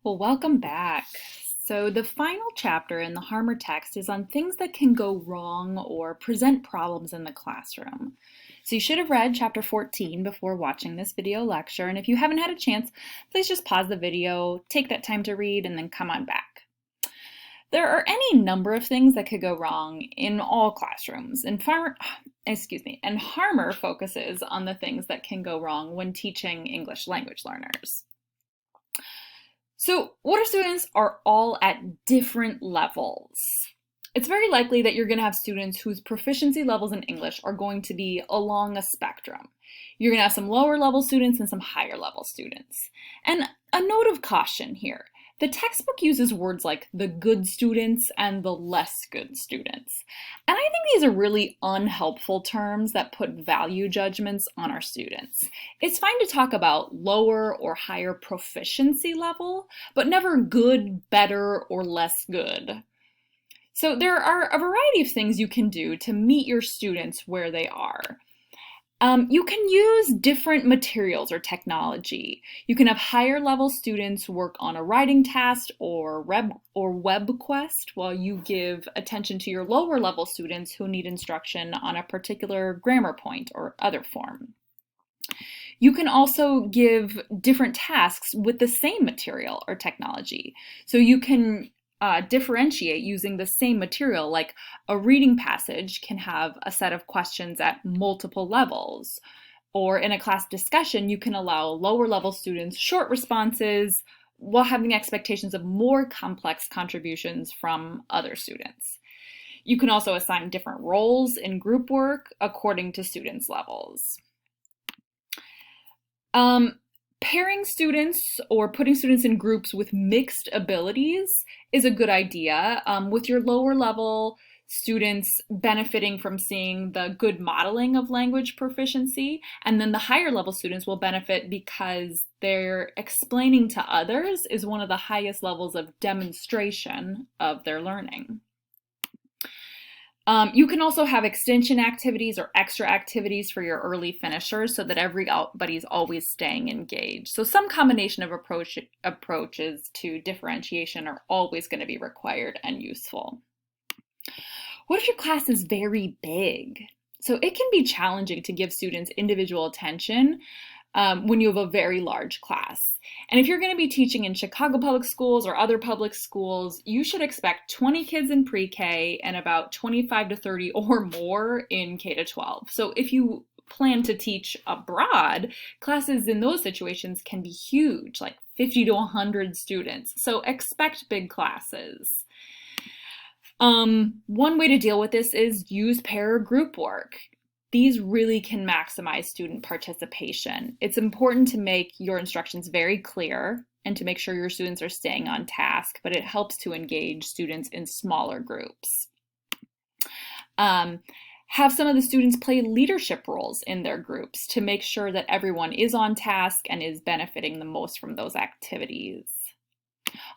Well, welcome back. So the final chapter in the Harmer text is on things that can go wrong or present problems in the classroom. So you should have read chapter 14 before watching this video lecture, and if you haven't had a chance, please just pause the video, take that time to read, and then come on back. There are any number of things that could go wrong in all classrooms, and Harmer focuses on the things that can go wrong when teaching English language learners. So water students are all at different levels. It's very likely that you're going to have students whose proficiency levels in English are going to be along a spectrum. You're going to have some lower level students and some higher level students. And a note of caution here. The textbook uses words like the good students and the less good students. And I think these are really unhelpful terms that put value judgments on our students. It's fine to talk about lower or higher proficiency level, but never good, better, or less good. So there are a variety of things you can do to meet your students where they are. You can use different materials or technology. You can have higher level students work on a writing task or web quest while you give attention to your lower level students who need instruction on a particular grammar point or other form. You can also give different tasks with the same material or technology. So you can differentiate using the same material, like a reading passage can have a set of questions at multiple levels. Or in a class discussion, you can allow lower level students short responses while having expectations of more complex contributions from other students. You can also assign different roles in group work according to students' levels. Pairing students or putting students in groups with mixed abilities is a good idea, with your lower level students benefiting from seeing the good modeling of language proficiency, and then the higher level students will benefit because their explaining to others is one of the highest levels of demonstration of their learning. You can also have extension activities or extra activities for your early finishers so that everybody's always staying engaged. So some combination of approaches to differentiation are always going to be required and useful. What if your class is very big? So it can be challenging to give students individual attention when you have a very large class. And if you're going to be teaching in Chicago public schools or other public schools, you should expect 20 kids in pre-K and about 25 to 30 or more in K-12. So if you plan to teach abroad, classes in those situations can be huge, like 50 to 100 students. So expect big classes. One way to deal with this is use pair or group work. These really can maximize student participation. It's important to make your instructions very clear and to make sure your students are staying on task, but it helps to engage students in smaller groups. Have some of the students play leadership roles in their groups to make sure that everyone is on task and is benefiting the most from those activities.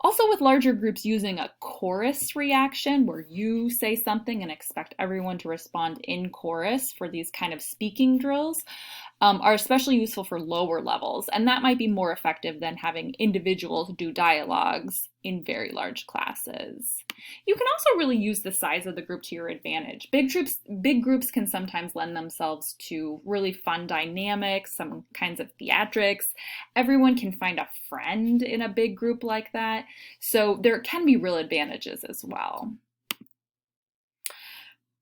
Also, with larger groups, using a chorus reaction where you say something and expect everyone to respond in chorus for these kind of speaking drills are especially useful for lower levels, and that might be more effective than having individuals do dialogues in very large classes. You can also really use the size of the group to your advantage. Big groups can sometimes lend themselves to really fun dynamics, some kinds of theatrics. Everyone can find a friend in a big group like that, so there can be real advantages as well.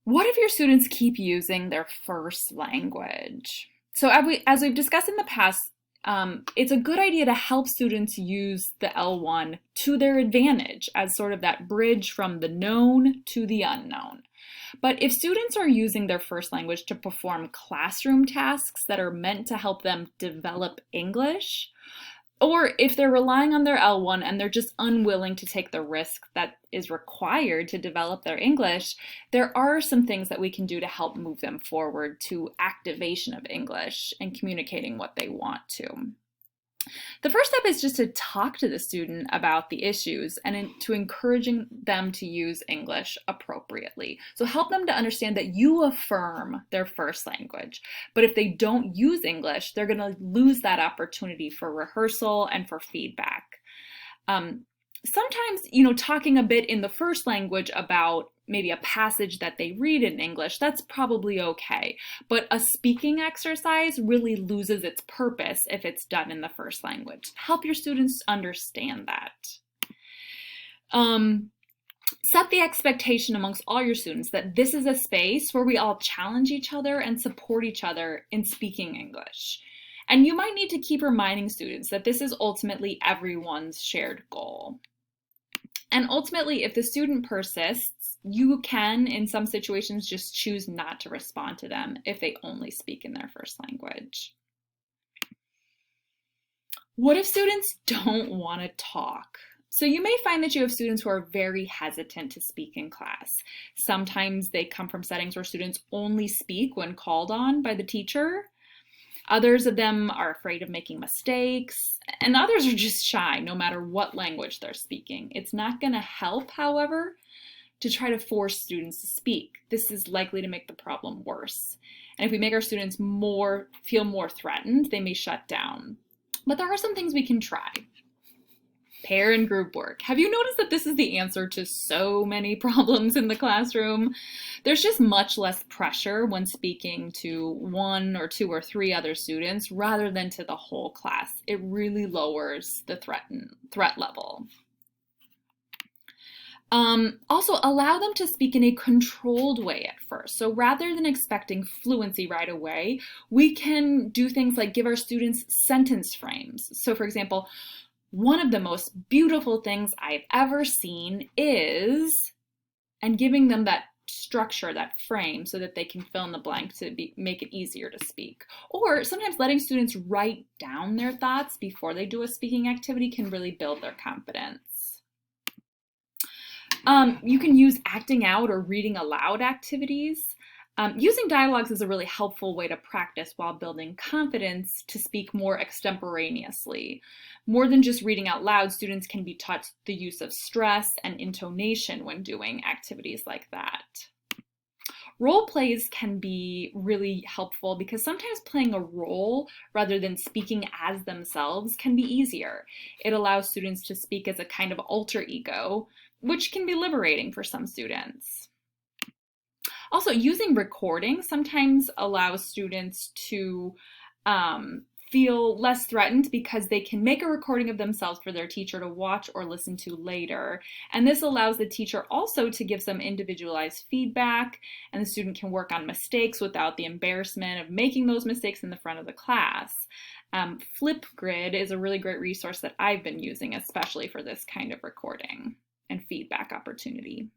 What if your students keep using their first language? So as we've discussed in the past, it's a good idea to help students use the L1 to their advantage as sort of that bridge from the known to the unknown. But if students are using their first language to perform classroom tasks that are meant to help them develop English, or if they're relying on their L1 and they're just unwilling to take the risk that is required to develop their English, there are some things that we can do to help move them forward to activation of English and communicating what they want to. The first step is just to talk to the student about the issues and to encouraging them to use English appropriately. So help them to understand that you affirm their first language. But if they don't use English, they're going to lose that opportunity for rehearsal and for feedback. Sometimes, talking a bit in the first language about maybe a passage that they read in English, that's probably okay. But a speaking exercise really loses its purpose if it's done in the first language. Help your students understand that. Set the expectation amongst all your students that this is a space where we all challenge each other and support each other in speaking English. And you might need to keep reminding students that this is ultimately everyone's shared goal. And ultimately, if the student persists, you can, in some situations, just choose not to respond to them if they only speak in their first language. What if students don't want to talk? So you may find that you have students who are very hesitant to speak in class. Sometimes they come from settings where students only speak when called on by the teacher. Others of them are afraid of making mistakes, and others are just shy no matter what language they're speaking. It's not going to help, however, to try to force students to speak. This is likely to make the problem worse. And if we make our students feel more threatened, they may shut down. But there are some things we can try. Pair and group work. Have you noticed that this is the answer to so many problems in the classroom? There's just much less pressure when speaking to 1 or 2 or 3 other students rather than to the whole class. It really lowers the threat level. Also, allow them to speak in a controlled way at first. So rather than expecting fluency right away, we can do things like give our students sentence frames. So for example, one of the most beautiful things I've ever seen is, and giving them that structure, that frame, so that they can fill in the blank to make it easier to speak. Or sometimes letting students write down their thoughts before they do a speaking activity can really build their confidence. You can use acting out or reading aloud activities. Using dialogues is a really helpful way to practice while building confidence to speak more extemporaneously. More than just reading out loud, students can be taught the use of stress and intonation when doing activities like that. Role plays can be really helpful because sometimes playing a role rather than speaking as themselves can be easier. It allows students to speak as a kind of alter ego, which can be liberating for some students. Also, using recording sometimes allows students to feel less threatened because they can make a recording of themselves for their teacher to watch or listen to later. And this allows the teacher also to give some individualized feedback, and the student can work on mistakes without the embarrassment of making those mistakes in the front of the class. Flipgrid is a really great resource that I've been using, especially for this kind of recording and feedback opportunity.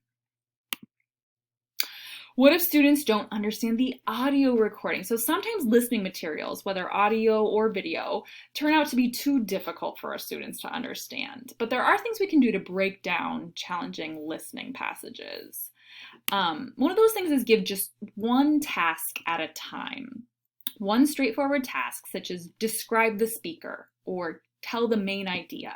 What if students don't understand the audio recording? So sometimes listening materials, whether audio or video, turn out to be too difficult for our students to understand. But there are things we can do to break down challenging listening passages. One of those things is give just one task at a time. One straightforward task, such as describe the speaker or tell the main idea,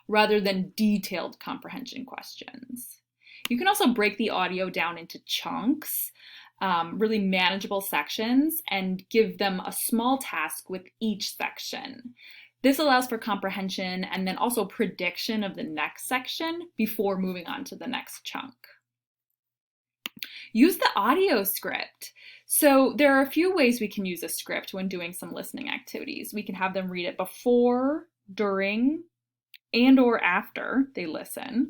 rather than detailed comprehension questions. You can also break the audio down into chunks, really manageable sections, and give them a small task with each section. This allows for comprehension and then also prediction of the next section before moving on to the next chunk. Use the audio script. So there are a few ways we can use a script when doing some listening activities. We can have them read it before, during, and or after they listen.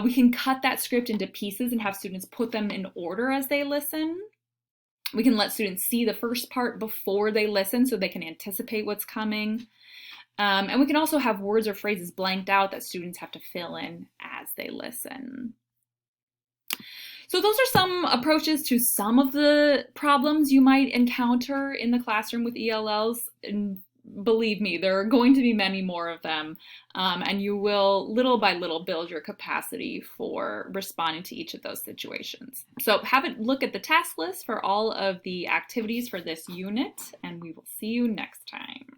We can cut that script into pieces and have students put them in order as they listen. We can let students see the first part before they listen so they can anticipate what's coming. And we can also have words or phrases blanked out that students have to fill in as they listen. So those are some approaches to some of the problems you might encounter in the classroom with ELLs. And believe me, there are going to be many more of them, and you will little by little build your capacity for responding to each of those situations. So have a look at the task list for all of the activities for this unit, and we will see you next time.